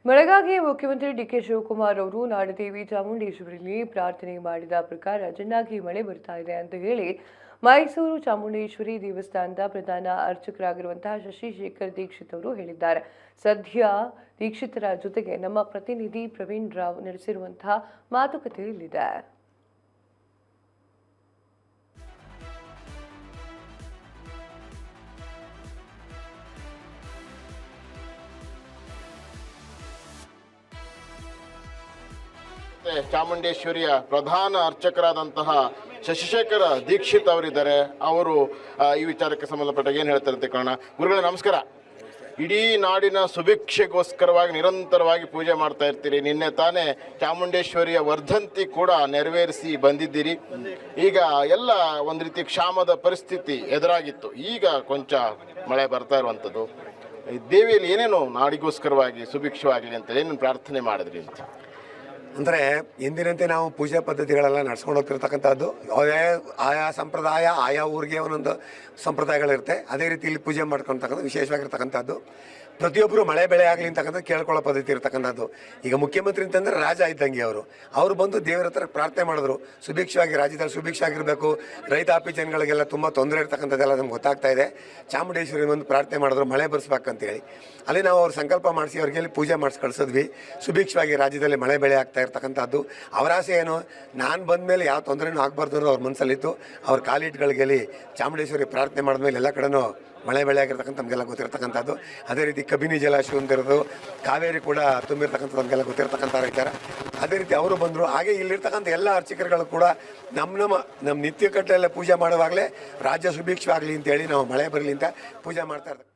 ಮಳೆಗಾಗಿ ಮುಖ್ಯಮಂತ್ರಿ ಡಿಕೆ ಶಿವಕುಮಾರ್ ಅವರು ನಾಡದೇವಿ ಚಾಮುಂಡೇಶ್ವರಿಯಲ್ಲಿ ಪ್ರಾರ್ಥನೆ ಮಾಡಿದ ಪ್ರಕಾರ ಚೆನ್ನಾಗಿ ಮಳೆ ಬರ್ತಾ ಇದೆ ಅಂತ ಹೇಳಿ ಮೈಸೂರು ಚಾಮುಂಡೇಶ್ವರಿ ದೇವಸ್ಥಾನದ ಪ್ರಧಾನ ಅರ್ಚಕರಾಗಿರುವಂತಹ ಶಶಿಶೇಖರ್ ದೀಕ್ಷಿತ್ ಅವರು ಹೇಳಿದ್ದಾರೆ. ಸದ್ಯ ದೀಕ್ಷಿತರ ಜೊತೆಗೆ ನಮ್ಮ ಪ್ರತಿನಿಧಿ ಪ್ರವೀಣ್ ರಾವ್ ನಡೆಸಿರುವಂತಹ ಮಾತುಕತೆ ಇಲ್ಲಿದೆ. ಚಾಮುಂಡೇಶ್ವರಿಯ ಪ್ರಧಾನ ಅರ್ಚಕರಾದಂತಹ ಶಶಿಶೇಖರ ದೀಕ್ಷಿತ್ ಅವರಿದ್ದಾರೆ. ಅವರು ಈ ವಿಚಾರಕ್ಕೆ ಸಂಬಂಧಪಟ್ಟ ಏನು ಹೇಳ್ತಾರೆ ತಿಳ್ಕೊಳ್ಳೋಣ. ಗುರುಗಳೇ ನಮಸ್ಕಾರ. ಇಡೀ ನಾಡಿನ ಸುಭಿಕ್ಷೆಗೋಸ್ಕರವಾಗಿ ನಿರಂತರವಾಗಿ ಪೂಜೆ ಮಾಡ್ತಾ ಇರ್ತೀರಿ. ನಿನ್ನೆ ತಾನೇ ಚಾಮುಂಡೇಶ್ವರಿಯ ವರ್ಧಂತಿ ಕೂಡ ನೆರವೇರಿಸಿ ಬಂದಿದ್ದೀರಿ. ಈಗ ಎಲ್ಲ ಒಂದು ರೀತಿ ಕ್ಷಾಮದ ಪರಿಸ್ಥಿತಿ ಎದುರಾಗಿತ್ತು. ಈಗ ಕೊಂಚ ಮಳೆ ಬರ್ತಾ ಇರುವಂಥದ್ದು. ದೇವಿಯಲ್ಲಿ ಏನೇನು ನಾಡಿಗೋಸ್ಕರವಾಗಿ ಸುಭಿಕ್ಷವಾಗಲಿ ಅಂತ ಏನೇನು ಪ್ರಾರ್ಥನೆ ಮಾಡಿದ್ರಿ ಅಂತ? ಅಂದರೆ ಎಂದಿನಂತೆ ನಾವು ಪೂಜಾ ಪದ್ಧತಿಗಳೆಲ್ಲ ನಡ್ಸ್ಕೊಂಡು ಹೋಗ್ತಿರ್ತಕ್ಕಂಥದ್ದು. ಆಯಾ ಸಂಪ್ರದಾಯ ಆಯಾ ಊರಿಗೆ ಒಂದೊಂದು ಸಂಪ್ರದಾಯಗಳಿರುತ್ತೆ. ಅದೇ ರೀತಿ ಇಲ್ಲಿ ಪೂಜೆ ಮಾಡ್ಕೊಳ್ತಕ್ಕಂಥ ವಿಶೇಷವಾಗಿರ್ತಕ್ಕಂಥದ್ದು. ಪ್ರತಿಯೊಬ್ಬರು ಮಳೆ ಬೆಳೆ ಆಗಲಿ ಅಂತಕ್ಕಂಥ ಕೇಳ್ಕೊಳ್ಳೋ ಪದ್ಧತಿ ಇರ್ತಕ್ಕಂಥದ್ದು. ಈಗ ಮುಖ್ಯಮಂತ್ರಿ ಅಂತಂದರೆ ರಾಜ ಇದ್ದಂಗೆ ಅವರು ಬಂದು ದೇವರ ಹತ್ರ ಪ್ರಾರ್ಥನೆ ಮಾಡಿದ್ರು. ಸುಭಿಕ್ಷವಾಗಿ ರಾಜ್ಯದಲ್ಲಿ ಸುಭಿಕ್ಷವಾಗಿರಬೇಕು, ರೈತಾಪಿ ಜನಗಳಿಗೆಲ್ಲ ತುಂಬ ತೊಂದರೆ ಇರ್ತಕ್ಕಂಥದ್ದೆಲ್ಲ ನಮ್ಗೆ ಗೊತ್ತಾಗ್ತಾ ಇದೆ. ಚಾಮುಂಡೇಶ್ವರಿ ಬಂದು ಪ್ರಾರ್ಥನೆ ಮಾಡಿದ್ರು ಮಳೆ ಬರ್ಸ್ಬೇಕಂತೇಳಿ. ಅಲ್ಲಿ ನಾವು ಅವ್ರು ಸಂಕಲ್ಪ ಮಾಡಿಸಿ ಅವ್ರಿಗೆ ಪೂಜೆ ಮಾಡಿಸಿ ಕಳಿಸಿದ್ವಿ. ಸುಭಿಕ್ಷವಾಗಿ ರಾಜ್ಯದಲ್ಲಿ ಮಳೆ ಬೆಳೆ ಆಗ್ತಾ ಇರ್ತಕ್ಕಂಥದ್ದು. ಅವರ ಆಸೆ ಏನು, ನಾನು ಬಂದ ಮೇಲೆ ಯಾವ ತೊಂದರೆನೂ ಆಗಬಾರ್ದು ಅನ್ನೋದು ಅವ್ರ ಮನಸ್ಸಲ್ಲಿತ್ತು. ಅವ್ರ ಕಾಲಿಟ್ಗಳಿಗೆ ಚಾಮುಂಡೇಶ್ವರಿ ಪ್ರಾರ್ಥನೆ ಮಾಡಿದ್ಮೇಲೆ ಎಲ್ಲ ಕಡೆನೂ ಮಳೆ ಬೆಳೆ ಆಗಿರ್ತಕ್ಕಂಥ ನಮಗೆಲ್ಲ ಗೊತ್ತಿರ್ತಕ್ಕಂಥದ್ದು. ಅದೇ ರೀತಿ ಕಬಿನಿ ಜಲಾಶಯ ಹೊಂದಿರೋದು, ಕಾವೇರಿ ಕೂಡ ತುಂಬಿರ್ತಕ್ಕಂಥದ್ದು ನಮಗೆಲ್ಲ ಗೊತ್ತಿರ್ತಕ್ಕಂಥ ವಿಚಾರ. ಅದೇ ರೀತಿ ಅವರು ಬಂದರು. ಹಾಗೆ ಇಲ್ಲಿರ್ತಕ್ಕಂಥ ಎಲ್ಲ ಅರ್ಚಕರುಗಳು ಕೂಡ ನಮ್ಮ ನಿತ್ಯ ಕಟ್ಟಲೆಲ್ಲ ಪೂಜೆ ಮಾಡುವಾಗಲೇ ರಾಜ್ಯ ಸುಭಿಕ್ಷವಾಗಲಿ ಅಂತೇಳಿ ನಾವು ಮಳೆ ಬರಲಿ ಅಂತ ಪೂಜೆ ಮಾಡ್ತಾ ಇರ್ತಕ್ಕಂಥ